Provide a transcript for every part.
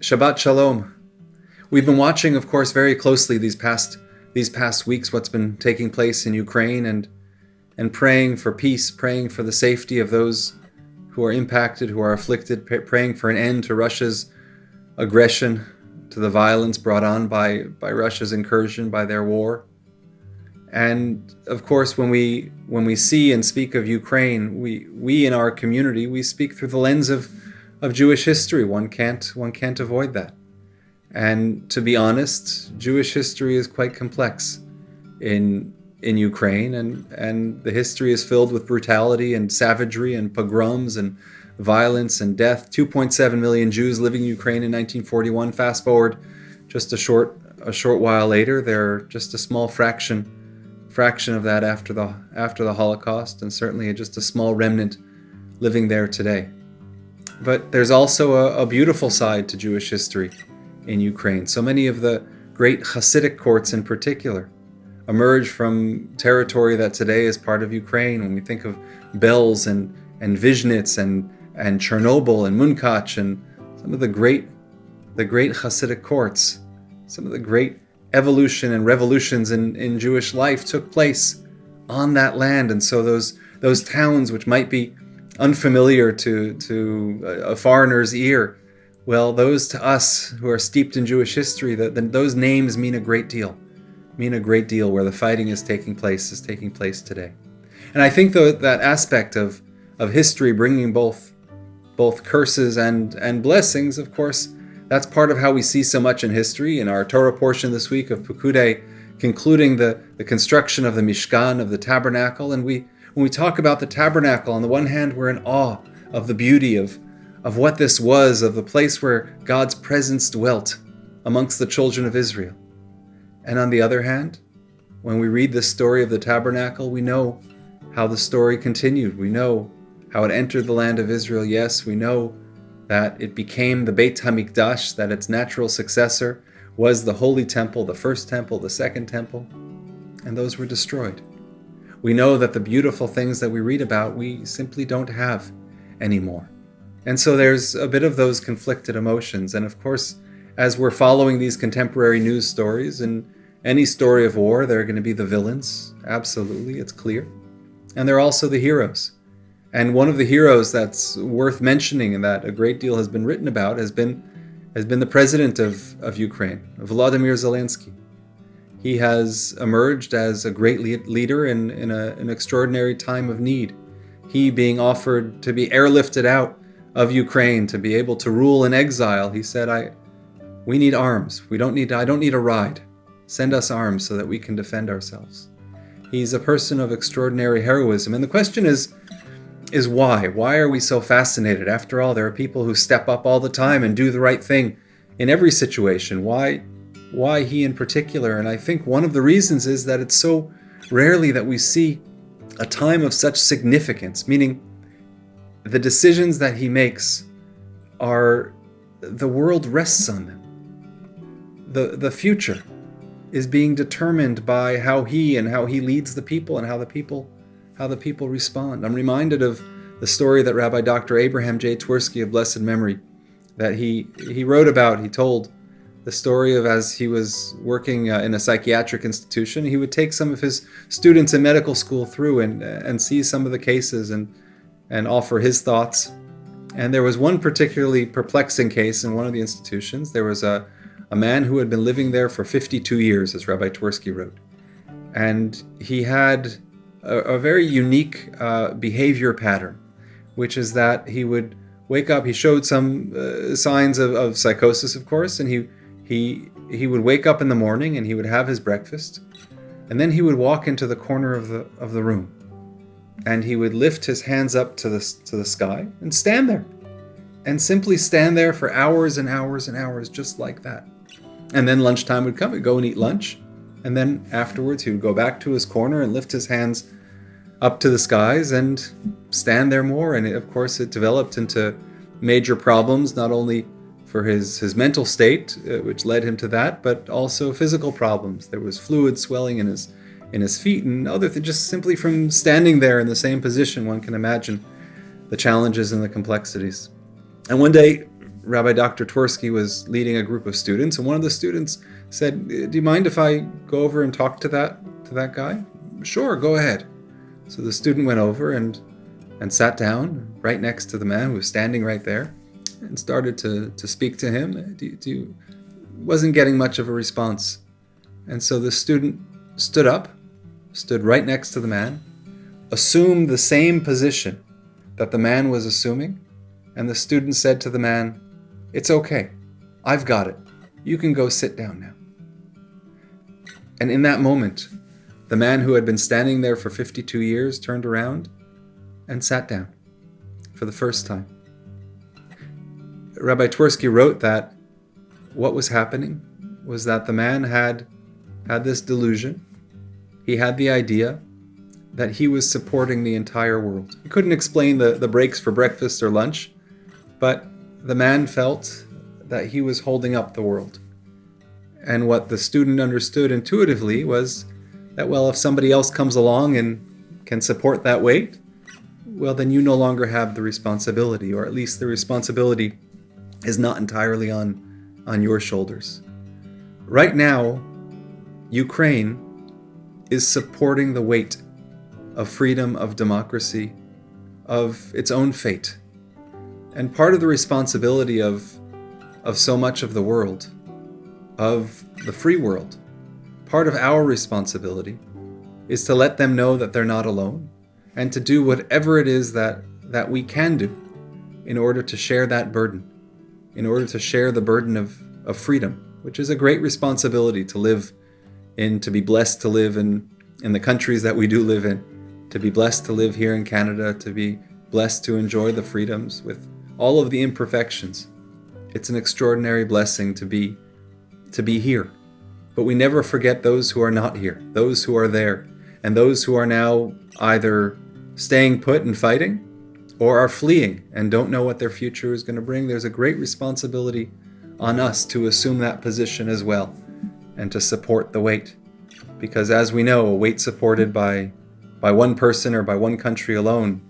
Shabbat Shalom. We've been watching, of course, very closely these past weeks what's been taking place in Ukraine and praying for peace, praying for the safety of those who are impacted, who are afflicted, praying for an end to Russia's aggression, to the violence brought on by Russia's incursion, by their war. And of course, when we see and speak of Ukraine, we in our community, we speak through the lens of Jewish history. One can't avoid that. And to be honest, Jewish history is quite complex in Ukraine, and the history is filled with brutality and savagery and pogroms and violence and death. 2.7 million Jews living in Ukraine in 1941. Fast forward just a short while later, they're just a small fraction of that after the Holocaust, and certainly just a small remnant living there today. But there's also a beautiful side to Jewish history in Ukraine. So many of the great Hasidic courts in particular emerge from territory that today is part of Ukraine. When we think of Belz and Vizhnitz and Chernobyl and Munkach and some of the great Hasidic courts, some of the great evolution and revolutions in Jewish life took place on that land. And so those towns which might be unfamiliar to a foreigner's ear, well, those to us who are steeped in Jewish history, those names mean a great deal where the fighting is taking place today. And I think that aspect of history bringing both curses and blessings, of course, that's part of how we see so much in history. In our Torah portion this week of Pekudei, concluding the construction of the Mishkan, of the tabernacle, and when we talk about the tabernacle, on the one hand, we're in awe of the beauty of what this was, of the place where God's presence dwelt amongst the children of Israel. And on the other hand, when we read the story of the tabernacle, we know how the story continued. We know how it entered the land of Israel. Yes, we know that it became the Beit HaMikdash, that its natural successor was the Holy Temple, the first temple, the second temple, and those were destroyed. We know that the beautiful things that we read about, we simply don't have anymore. And so there's a bit of those conflicted emotions. And of course, as we're following these contemporary news stories, in any story of war, there are going to be the villains. Absolutely, it's clear. And there are also the heroes. And one of the heroes that's worth mentioning and that a great deal has been written about has been the president of Ukraine, Volodymyr Zelensky. He has emerged as a great leader in an extraordinary time of need. He being offered to be airlifted out of Ukraine to be able to rule in exile. He said, we need arms. I don't need a ride. Send us arms so that we can defend ourselves. He's a person of extraordinary heroism. And the question is why? Why are we so fascinated? After all, there are people who step up all the time and do the right thing in every situation. Why he in particular? And I think one of the reasons is that it's so rarely that we see a time of such significance, meaning the decisions that he makes the world rests on them. The future is being determined by how he leads the people and how the people respond. I'm reminded of the story that Rabbi Dr. Abraham J. Twersky of blessed memory, that he wrote about. He told the story of as he was working in a psychiatric institution, he would take some of his students in medical school through and see some of the cases and offer his thoughts. And there was one particularly perplexing case in one of the institutions. There was a man who had been living there for 52 years, as Rabbi Twersky wrote. And he had a very unique behavior pattern, which is that he would wake up. He showed some signs of psychosis, of course, and he would wake up in the morning and he would have his breakfast, and then he would walk into the corner of the room, and he would lift his hands up to the sky and stand there, and simply stand there for hours and hours and hours, just like that. And then lunchtime would come. He'd go and eat lunch, and then afterwards he would go back to his corner and lift his hands up to the skies and stand there more. And of course, it developed into major problems, not only for his mental state, which led him to that, but also physical problems. There was fluid swelling in his feet and other things, just simply from standing there in the same position. One can imagine the challenges and the complexities. And one day, Rabbi Dr. Twersky was leading a group of students, and one of the students said, "Do you mind if I go over and talk to that guy?" "Sure, go ahead." So the student went over and sat down right next to the man who was standing right there and started to speak to him. Wasn't getting much of a response. And so the student stood up, stood right next to the man, assumed the same position that the man was assuming, and the student said to the man, "It's okay. I've got it. You can go sit down now." And in that moment, the man who had been standing there for 52 years turned around and sat down for the first time. Rabbi Twersky wrote that what was happening was that the man had this delusion. He had the idea that he was supporting the entire world. He couldn't explain the breaks for breakfast or lunch, but the man felt that he was holding up the world. And what the student understood intuitively was that, well, if somebody else comes along and can support that weight, well, then you no longer have the responsibility, or at least the responsibility is not entirely on your shoulders. Right now, Ukraine is supporting the weight of freedom, of democracy, of its own fate. And part of the responsibility of so much of the world, of the free world, part of our responsibility is to let them know that they're not alone, and to do whatever it is that we can do in order to share that burden, in order to share the burden of freedom, which is a great responsibility to live in, to be blessed to live in the countries that we do live in, to be blessed to live here in Canada, to be blessed to enjoy the freedoms with all of the imperfections. It's an extraordinary blessing to be here. But we never forget those who are not here, those who are there, and those who are now either staying put and fighting or are fleeing and don't know what their future is going to bring. There's a great responsibility on us to assume that position as well and to support the weight. Because as we know, a weight supported by one person or by one country alone,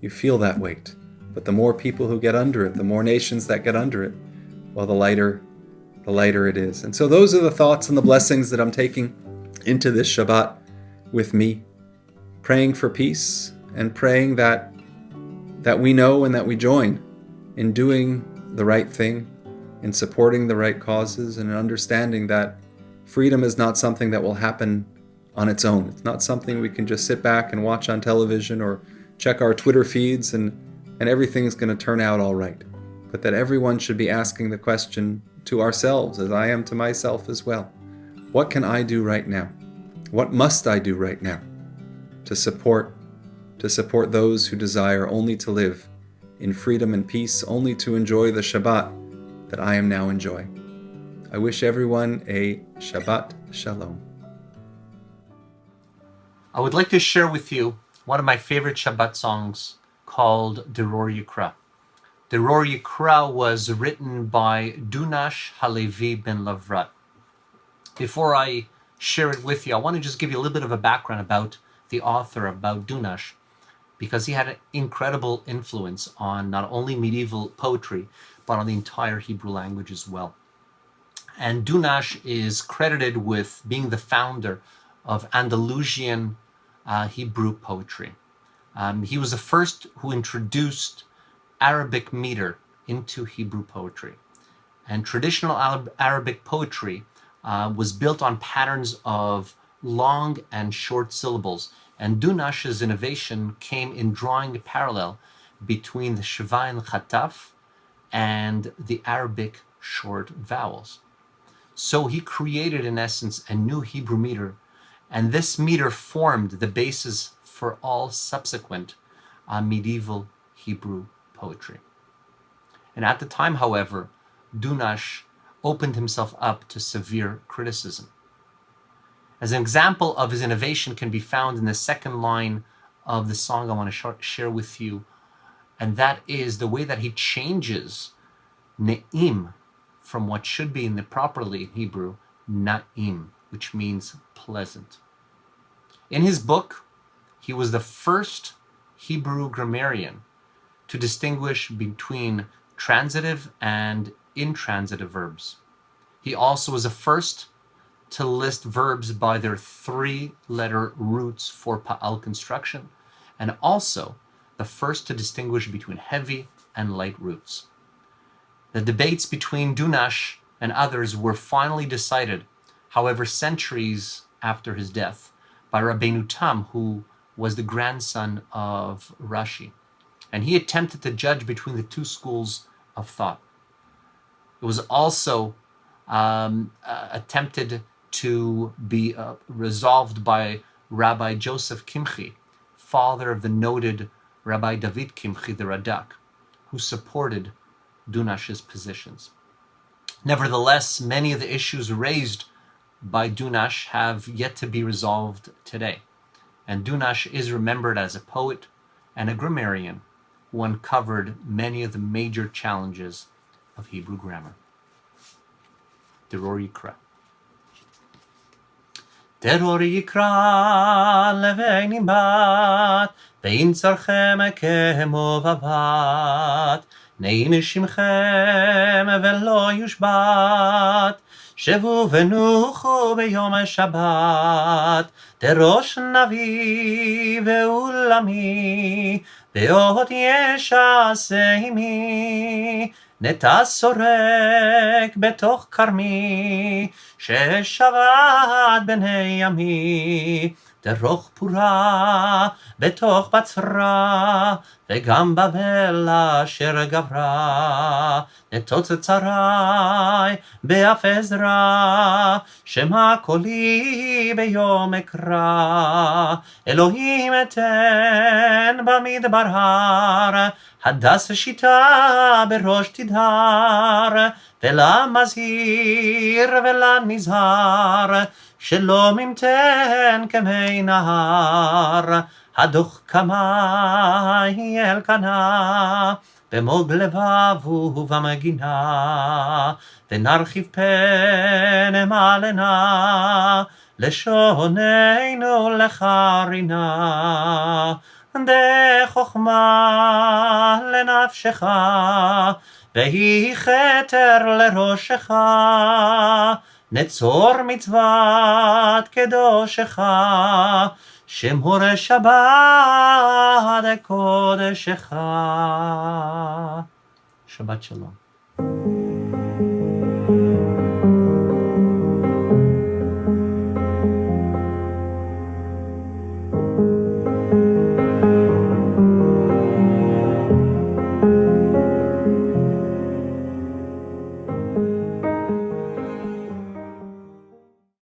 you feel that weight. But the more people who get under it, the more nations that get under it, well, the lighter it is. And so those are the thoughts and the blessings that I'm taking into this Shabbat with me, praying for peace and praying that we know and that we join in doing the right thing, in supporting the right causes, and in understanding that freedom is not something that will happen on its own. It's not something we can just sit back and watch on television or check our Twitter feeds and everything's going to turn out all right. But that everyone should be asking the question to ourselves, as I am to myself as well. What can I do right now? What must I do right now to support those who desire only to live in freedom and peace, only to enjoy the Shabbat that I am now enjoying? I wish everyone a Shabbat Shalom. I would like to share with you one of my favorite Shabbat songs called Deror Yikra. Deror Yikra was written by Dunash Halevi ben Lavrat. Before I share it with you, I want to just give you a little bit of a background about the author, about Dunash, because he had an incredible influence on not only medieval poetry, but on the entire Hebrew language as well. And Dunash is credited with being the founder of Andalusian Hebrew poetry. He was the first who introduced Arabic meter into Hebrew poetry. And traditional Arabic poetry was built on patterns of long and short syllables. And Dunash's innovation came in drawing a parallel between the Sheva and Chataf and the Arabic short vowels. So he created, in essence, a new Hebrew meter, and this meter formed the basis for all subsequent medieval Hebrew poetry. And at the time, however, Dunash opened himself up to severe criticism. As an example of his innovation can be found in the second line of the song I want to share with you, and that is the way that he changes ne'im from what should be in the properly Hebrew, na'im, which means pleasant. In his book, he was the first Hebrew grammarian to distinguish between transitive and intransitive verbs. He also was the first to list verbs by their 3-letter roots for pa'al construction, and also the first to distinguish between heavy and light roots. The debates between Dunash and others were finally decided, however, centuries after his death, by Rabbeinu Tam, who was the grandson of Rashi, and he attempted to judge between the two schools of thought. It was also attempted to be resolved by Rabbi Joseph Kimchi, father of the noted Rabbi David Kimchi, the Radak, who supported Dunash's positions. Nevertheless, many of the issues raised by Dunash have yet to be resolved today, and Dunash is remembered as a poet and a grammarian who uncovered many of the major challenges of Hebrew grammar. Deror Yikra. Deror Yikra leveini bat, ve'im tzarchem kemo vavat, neim shimchem ve'lo yushbat, shevu venuchu beyom Shabbat, derosh navi ve'ulami, ve'ot yeshaseh imi, נטע סורק בתוך כרמי, ששבת בני ימי, דרוך פורה בתוך בצרה, וגם בבל אשר גברה, נטוץ צרי באף עזרה, שמע קולי ביום אקרא, אלוהים אתן במדבר הר, הדס שיטה בראש תדהר, ולמזהיר ולנזהר, שלום ימתן כמי נהר, הדוך כמי אל קנה, במוג לבב ובמגינה, ונרחיב פן מעלנה, לשוננו לחרינה, דחוכמה לנפשך, והיא כתר לראשך, נצור מצוות קדושך, שמור שבת קודשך. שבת שלום.